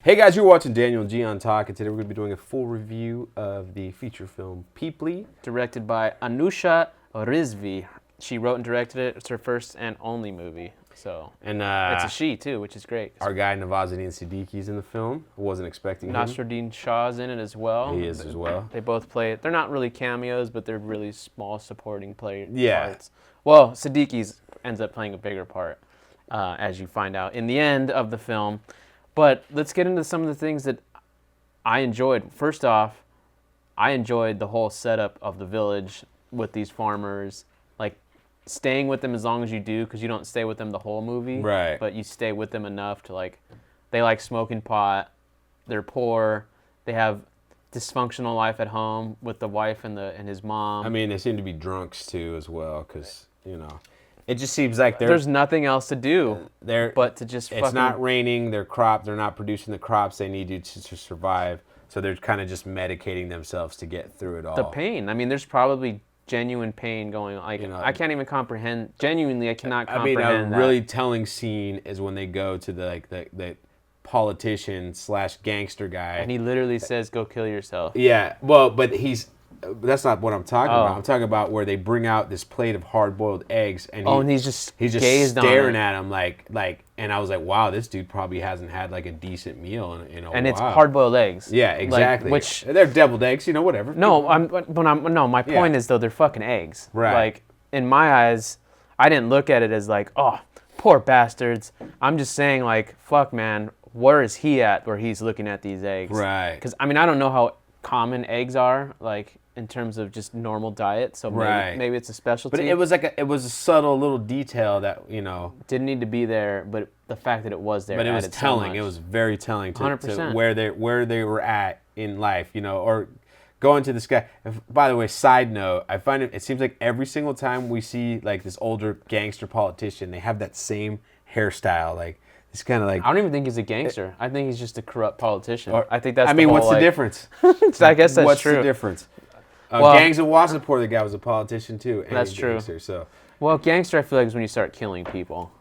Hey guys, you're watching Daniel and Gian talk, and today we're going to be doing a full review of the feature film Peepli. Directed by Anusha Rizvi. She wrote and directed it. It's her first and only movie. So And it's a she too, which is great. Our guy Nawazuddin Siddiqui's in the film. I wasn't expecting him. Nasruddin Shah's in it as well. He is as well. They both play it. They're not really cameos, but they're really small supporting parts. Well, Siddiqui's ends up playing a bigger part, as you find out in the end of the film. But let's get into some of the things that I enjoyed. First off, I enjoyed the whole setup of the village with these farmers, like staying with them as long as you do, because you don't stay with them the whole movie. Right. But you stay with them enough to they like smoking pot, they're poor, they have dysfunctional life at home with the wife and his mom. I mean, they seem to be drunks too as well, because, it just seems like there's nothing else to do but to just It's not raining, they're not producing the crops they need to survive, so they're kind of just medicating themselves to get through it all. The pain. I mean, there's probably genuine pain going on. I can't even comprehend. Genuinely, I cannot comprehend that. A really telling scene is when they go to the politician / gangster guy. And he literally says, "Go kill yourself." Yeah, well, but that's not what I'm talking about. I'm talking about where they bring out this plate of hard-boiled eggs, and he's just staring at him like, and I was like, wow, this dude probably hasn't had like a decent meal in a while. And it's hard-boiled eggs. Yeah, exactly. Which they're deviled eggs, whatever. No, my point is though they're fucking eggs. Right. Like in my eyes, I didn't look at it as like, oh, poor bastards. I'm just saying like, fuck, man, where is he at where he's looking at these eggs? Right. Because I don't know how common eggs are like in terms of just normal diet, so maybe it's a specialty. But it was a subtle little detail that didn't need to be there, but the fact that it was there. But it was telling. So it was very telling to 100%. where they were at in life, or going to this guy. By the way, side note, I find it seems like every single time we see like this older gangster politician, they have that same hairstyle, like. It's kind of like... I don't even think he's a gangster. I think he's just a corrupt politician. I think that's what's the difference? I guess that's true. What's the difference? Gangs of Wasseypur, the guy was a politician too. And that's true. Gangster, so. Well, gangster I feel like is when you start killing people.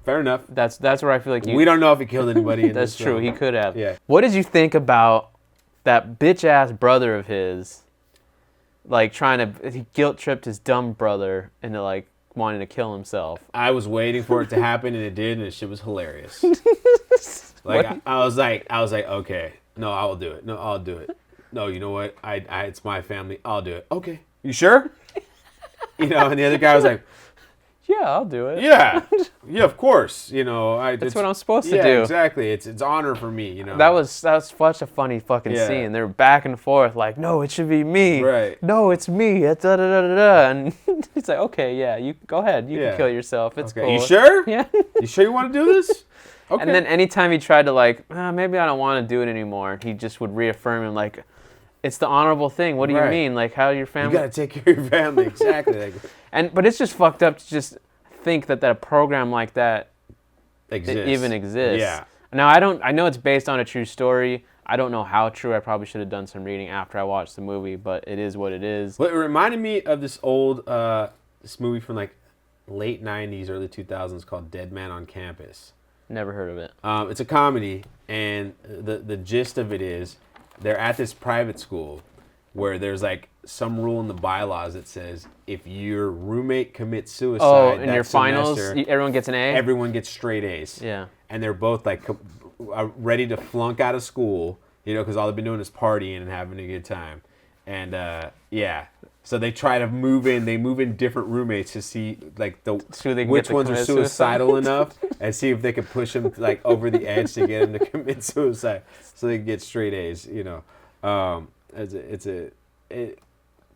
Fair enough. That's where I feel like we don't know if he killed anybody in That's this true. film. He could have. Yeah. What did you think about that bitch-ass brother of his, like he guilt-tripped his dumb brother into like wanting to kill himself? I was waiting for it to happen, and it did, and the shit was hilarious. I was like, okay, no, I will do it. No, I'll do it. No, you know what? It's my family. I'll do it. Okay, you sure? And the other guy was like, yeah, I'll do it. Yeah, of course. That's what I'm supposed to do. Yeah, exactly. It's honor for me. That was such a funny fucking scene. They were back and forth like, no, it should be me. Right. No, it's me. Da da da da da. And he's like, okay, yeah, you go ahead. You can kill yourself. It's cool. You sure? Yeah. You sure you want to do this? Okay. And then anytime he tried to maybe I don't want to do it anymore, he just would reaffirm him like, it's the honorable thing. What do you mean? Like, how your family? You gotta take care of your family. Exactly. But it's just fucked up to just think that a program like that even exists. Yeah. Now I know it's based on a true story. I don't know how true. I probably should have done some reading after I watched the movie, but it is what it is. Well, it reminded me of this old this movie from like late '90s, early 2000s called Dead Man on Campus. Never heard of it. It's a comedy, and the gist of it is they're at this private school where there's like some rule in the bylaws that says if your roommate commits suicide, in your finals, everyone gets an A? Everyone gets straight A's. Yeah. And they're both like ready to flunk out of school, because all they've been doing is partying and having a good time. And so they try to move in different roommates to see like which ones are suicidal enough, and see if they can push them like over the edge to get them to commit suicide, so they can get straight A's. It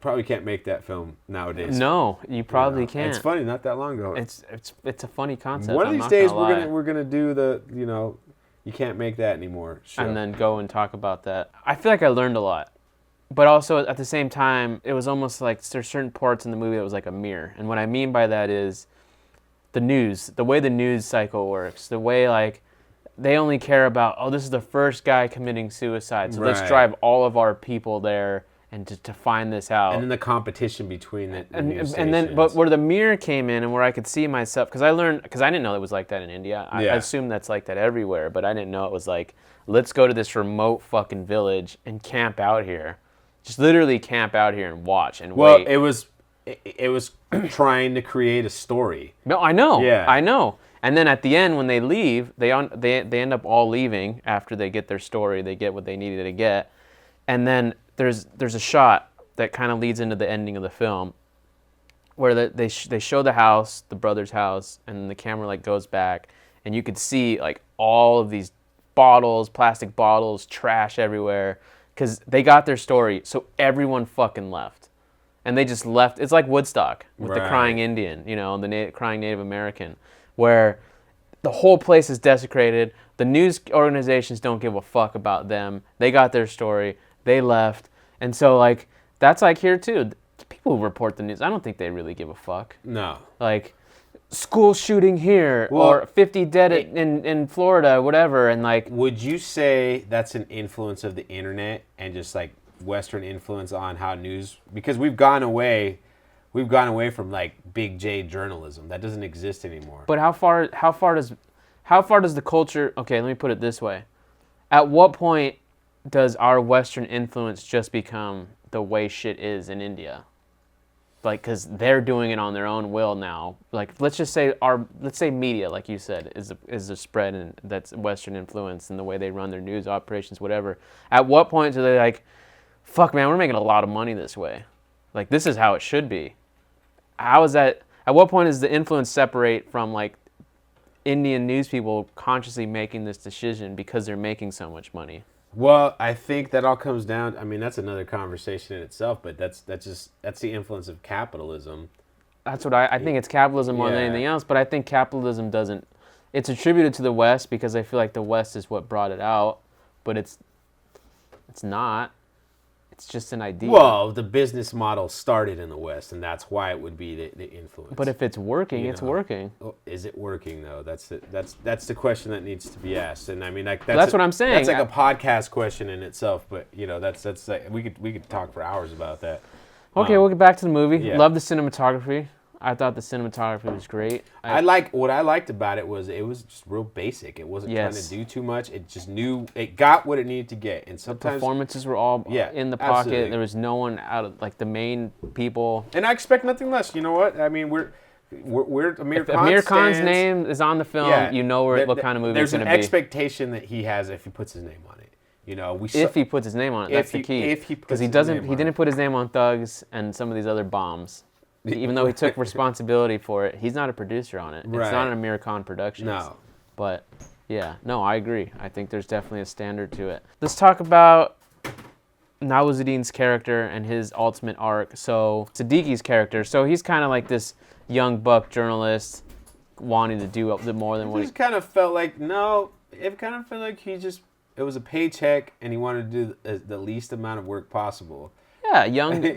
probably can't make that film nowadays. No, you probably can't. It's funny, not that long ago. It's a funny concept. One of these days we're gonna do the you can't make that anymore show. And then go and talk about that. I feel like I learned a lot. But also, at the same time, it was almost like there's certain parts in the movie that was like a mirror. And what I mean by that is the news, the way the news cycle works, the way like they only care about, this is the first guy committing suicide, so let's drive all of our people there and to find this out. And then the competition between the news and then, but where the mirror came in and where I could see myself, because I didn't know it was like that in India. I assumed that's like that everywhere, but I didn't know it was like, let's go to this remote fucking village and camp out here. Just literally camp out here and watch and wait. Well, it was trying to create a story. No, I know. Yeah. I know. And then at the end, when they leave, they end up all leaving after they get their story. They get what they needed to get. And then there's a shot that kind of leads into the ending of the film where they show the house, the brother's house, and the camera like goes back, and you could see like all of these bottles, plastic bottles, trash everywhere, because they got their story, so everyone fucking left. And they just left. It's like Woodstock with the crying Indian, the crying Native American, where the whole place is desecrated. The news organizations don't give a fuck about them. They got their story. They left. And so, like, that's like here, too. People who report the news, I don't think they really give a fuck. No. Like, school shooting here, or 50 dead in Florida, whatever, and like... Would you say that's an influence of the internet and just, like, Western influence on how news... Because we've gone away from, like, big J journalism. That doesn't exist anymore. But how far does the culture... Okay, let me put it this way. At what point does our Western influence just become the way shit is in India? Like, because they're doing it on their own will now. Like, let's say media, like you said, is a spread, and that's Western influence in the way they run their news operations, whatever. At what point do they like, fuck, man, we're making a lot of money this way. Like, this is how it should be. How is that? At what point does the influence separate from like Indian news people consciously making this decision because they're making so much money? Well, I think that all comes down. I mean, that's another conversation in itself. But that's the influence of capitalism. That's what I think. It's capitalism more than anything else. But I think capitalism doesn't. It's attributed to the West because I feel like the West is what brought it out. But it's not. It's just an idea. Well, the business model started in the West, and that's why it would be the influence. But if it's working, it's working. Is it working though? That's the question that needs to be asked. And I mean, like that's what I'm saying. That's like a podcast question in itself. But that's like, we could talk for hours about that. Okay, we'll get back to the movie. Yeah. Love the cinematography. I thought the cinematography was great. What I liked about it was just real basic. It wasn't trying to do too much. It just it got what it needed to get. And sometimes the performances were all in the pocket. Absolutely. There was no one out of like the main people. And I expect nothing less. You know what? I mean, we're Amir Khan. Amir Khan's name is on the film. You know what kind of movie it's going to be. There's an expectation that he has if he puts his name on it. If he puts his name on it, that's the key. Because he didn't put his name on Thugs and some of these other bombs. Even though he took responsibility for it, he's not a producer on it. It's not an Amir Khan production. No. But, I agree. I think there's definitely a standard to it. Let's talk about Nawazuddin's character and his ultimate arc. So, Siddiqui's character. So, he's kind of like this young buck journalist wanting to do more than what he... It kind of felt like, it was a paycheck and he wanted to do the least amount of work possible. Yeah,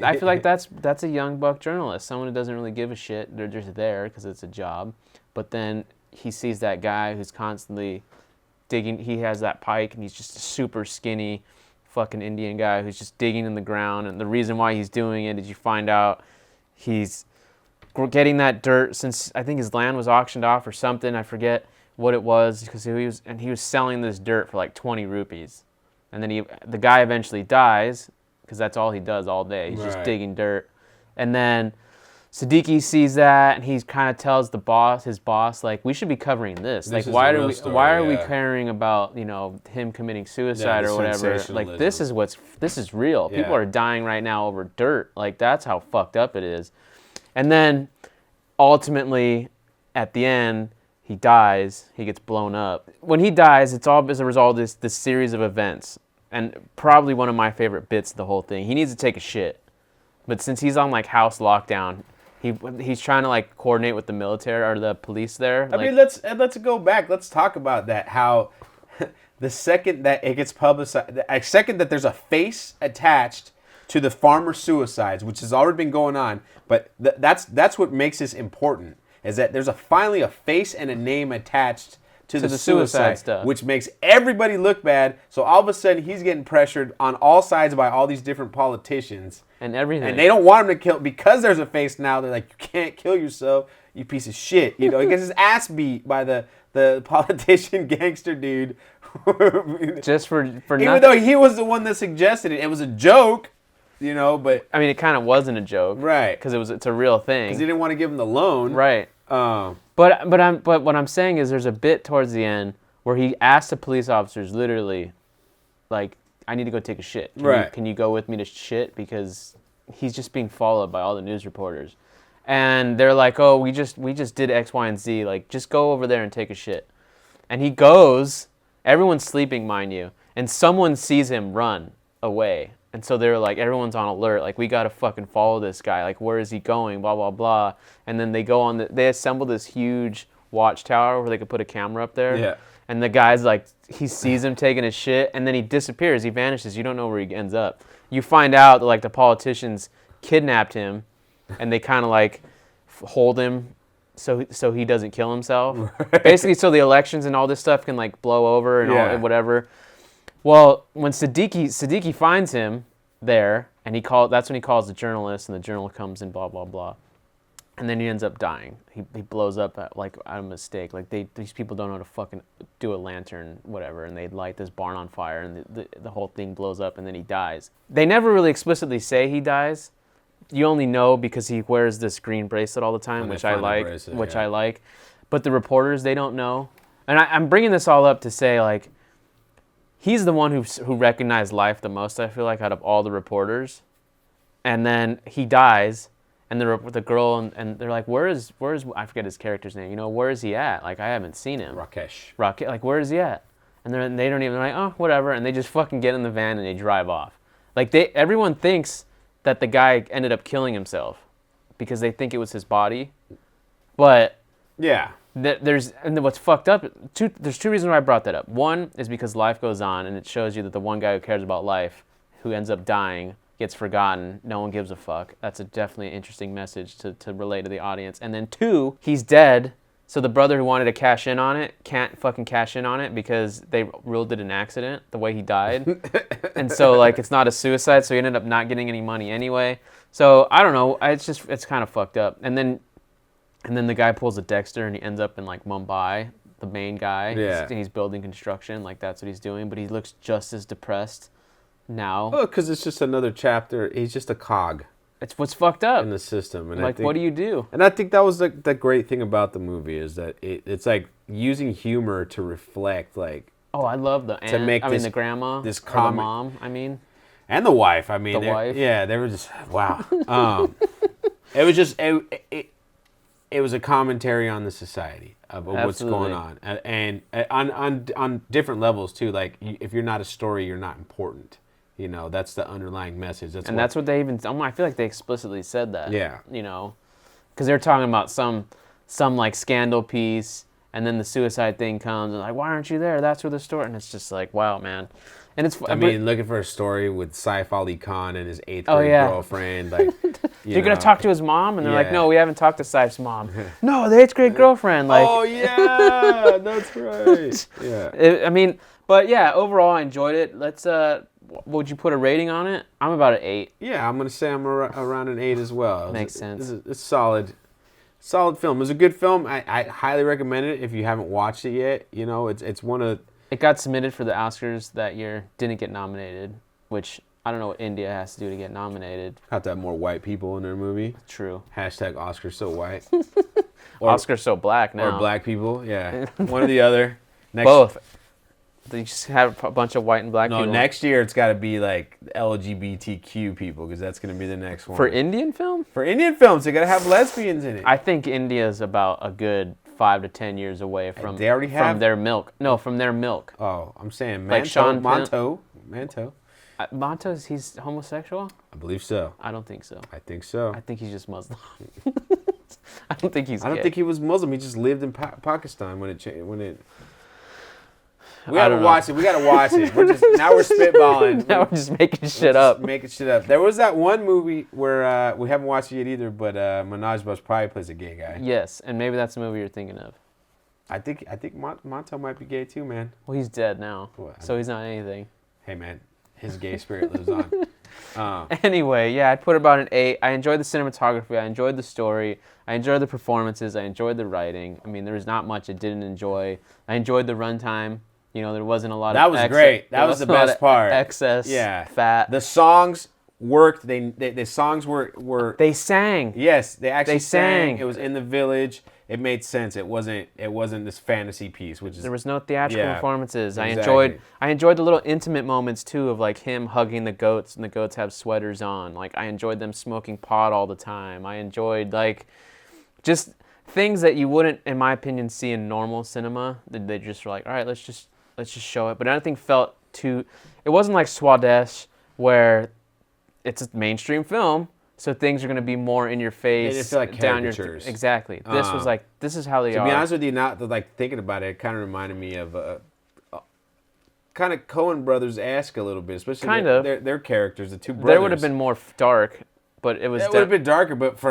I feel like that's a young buck journalist, someone who doesn't really give a shit. They're just there because it's a job. But then he sees that guy who's constantly digging. He has that pike, and he's just a super skinny fucking Indian guy who's just digging in the ground. And the reason why he's doing it is you find out he's getting that dirt since I think his land was auctioned off or something. I forget what it was because he was selling this dirt for like 20 rupees. And then the guy eventually dies, because that's all he does all day. He's just digging dirt. And then Siddiqui sees that, and he kind of tells his boss, like, we should be covering this. Like, why are we caring about, him committing suicide or whatever? Like, this is real. People are dying right now over dirt. Like, that's how fucked up it is. And then ultimately, at the end, he dies. He gets blown up. When he dies, it's all as a result of this series of events. And probably one of my favorite bits of the whole thing. He needs to take a shit. But since he's on, like, house lockdown, he's trying to, like, coordinate with the military or the police there. I mean, let's go back. Let's talk about that. How the second that it gets publicized, the second that there's a face attached to the farmer suicides, which has already been going on, but that's what makes this important, is that there's finally a face and a name attached to the suicide stuff, which makes everybody look bad. So all of a sudden, he's getting pressured on all sides by all these different politicians. And everything. And they don't want him to kill because there's a face now. They're like, you can't kill yourself, you piece of shit. You know, he gets his ass beat by the politician gangster dude. Just for even nothing. though he was the one that suggested it. It was a joke, you know, but... I mean, it kind of wasn't a joke. Right. Because it's a real thing. Because he didn't want to give him the loan. Right. But what I'm saying is there's a bit towards the end where he asked the police officers literally, like, I need to go take a shit. Can you go with me to shit? Because he's just being followed by all the news reporters. And they're like, oh, we just did X, Y, and Z. Like, just go over there and take a shit. And he goes, everyone's sleeping, mind you, and someone sees him run away. And so they're like, everyone's on alert. Like, we got to fucking follow this guy. Like, where is he going? Blah, blah, blah. And then they go on, they assemble this huge watchtower where they could put a camera up there. Yeah. And the guy's like, he sees him taking his shit, and then he disappears. He vanishes. You don't know where he ends up. You find out that, like, the politicians kidnapped him, and they kind of, like, hold him so he doesn't kill himself. Right. Basically, so the elections and all this stuff can, like, blow over and all and whatever. Well, when Siddiqui finds him there, and that's when he calls the journalist, and the journalist comes in, blah, blah, blah. And then he ends up dying. He blows up out of mistake. Like, these people don't know how to fucking do a lantern, whatever, and they light this barn on fire, and the whole thing blows up, and then he dies. They never really explicitly say he dies. You only know because he wears this green bracelet all the time, which I like. But the reporters, they don't know. And I'm bringing this all up to say, like, he's the one who recognized life the most, I feel like, out of all the reporters. And then he dies. And the girl, and they're like, where is I forget his character's name, you know, where is he at? Like, I haven't seen him. Rakesh, like, where is he at? And they don't even, they're like, oh, whatever, and they just fucking get in the van and they drive off. Like, everyone thinks that the guy ended up killing himself because they think it was his body. But yeah, what's fucked up, there's two reasons why I brought that up. One is because life goes on, and it shows you that the one guy who cares about life, who ends up dying, gets forgotten. No one gives a fuck. That's definitely an interesting message to relay to the audience. And then two, he's dead, so the brother who wanted to cash in on it can't fucking cash in on it because they ruled it an accident, the way he died. And so, like, it's not a suicide, so he ended up not getting any money anyway. So, I don't know. It's kind of fucked up. And then the guy pulls a Dexter, and he ends up in, like, Mumbai, the main guy. Yeah. He's building construction. Like, that's what he's doing. But he looks just as depressed now. Well, because it's just another chapter. He's just a cog. It's what's fucked up in the system. And like, what do you do? And I think that was the great thing about the movie is that it's like using humor to reflect, like. Oh, I love the aunt. The grandma. This the mom. And the wife. I mean, the wife. Yeah, they were just wow. It was just it was a commentary on the society of what's going on, and on different levels too. Like, if you're not a story, you're not important. You know, that's the underlying message. That's what they even. I feel like they explicitly said that. Yeah. You know, because they're talking about some like scandal piece, and then the suicide thing comes, and like, why aren't you there? That's where the story. And it's just like, wow, man. And it's. Looking for a story with Saif Ali Khan and his 8th grade girlfriend. Like, you're gonna talk to his mom, and they're like, no, we haven't talked to Saif's mom. No, the 8th grade girlfriend. Like, oh yeah, that's right. Yeah. But yeah, overall, I enjoyed it. Let's. Would you put a rating on it? I'm about an 8. Yeah, I'm gonna say I'm around an 8 as well. Makes sense. It's solid film. It was a good film. I highly recommend it if you haven't watched it yet. You know, it's one of. It got submitted for the Oscars that year. Didn't get nominated, which I don't know what India has to do to get nominated. Have to have more white people in their movie. True. Hashtag Oscar so white. Oscar so black now. Or black people. Yeah, one or the other. Both. They just have a bunch of white and black people. No, next year it's got to be like LGBTQ people because that's going to be the next one. For Indian film? For Indian films, they got to have lesbians in it. I think India's about a good 5 to 10 years away from. They already have from their milk. No, from their milk. Oh, I'm saying Manto. Manto. He's homosexual? I believe so. I don't think so. I think so. I think he's just Muslim. I don't think he's. I don't think he was Muslim. He just lived in Pakistan when it. We gotta watch it. We're spitballing. Now we're just making shit up. There was that one movie where we haven't watched it yet either, but Manoj Bhatt probably plays a gay guy. Yes, and maybe that's the movie you're thinking of. I think Montel might be gay too, man. Well, he's dead now, Well, so he's not anything. Hey, man, his gay spirit lives on. Anyway, yeah, I'd put it about an 8. I enjoyed the cinematography. I enjoyed the story. I enjoyed the performances. I enjoyed the writing. I mean, there was not much I didn't enjoy. I enjoyed the runtime. You know, there wasn't a lot That of was great. That was the best part. Excess fat. The songs worked. The songs were. They sang. Yes, they actually They sang. It was in the village. It made sense. It wasn't this fantasy piece, which is There was no theatrical performances. Exactly. I enjoyed the little intimate moments too of like him hugging the goats and the goats have sweaters on. Like I enjoyed them smoking pot all the time. I enjoyed like just things that you wouldn't, in my opinion, see in normal cinema. They just were like, all right, let's just show it. But nothing felt too. It wasn't like Swadesh where it's a mainstream film. So things are going to be more in your face, They didn't feel like down your caricatures. exactly. This was like this is how they are. To be honest with you, not like thinking about it kind of reminded me of kind of Coen Brothers-esque a little bit, especially Kind of. their characters, the two brothers. There would have been more dark, but it was. It would have been darker, but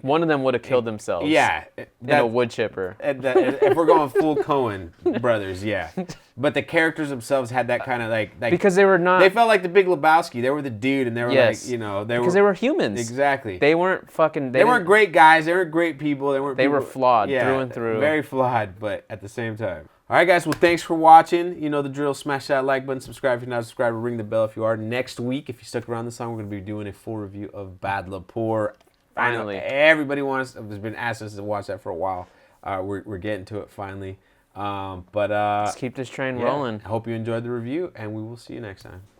one of them would have killed themselves. Yeah, in a wood chipper. If we're going full Coen Brothers, yeah. But the characters themselves had that kind of like because they were not. They felt like the Big Lebowski. They were the dude, and they were yes. like, you know, because they were humans. Exactly. They weren't fucking. They weren't great guys. They weren't great people. They were flawed through and through. Very flawed, but at the same time. All right, guys. Well, thanks for watching. You know the drill. Smash that like button. Subscribe if you're not subscribed. Ring the bell if you are. Next week, if you stuck around this long, we're going to be doing a full review of Bad Lapore. Finally. Everybody has been asking us to watch that for a while. We're getting to it finally. But let's keep this train rolling. I hope you enjoyed the review, and we will see you next time.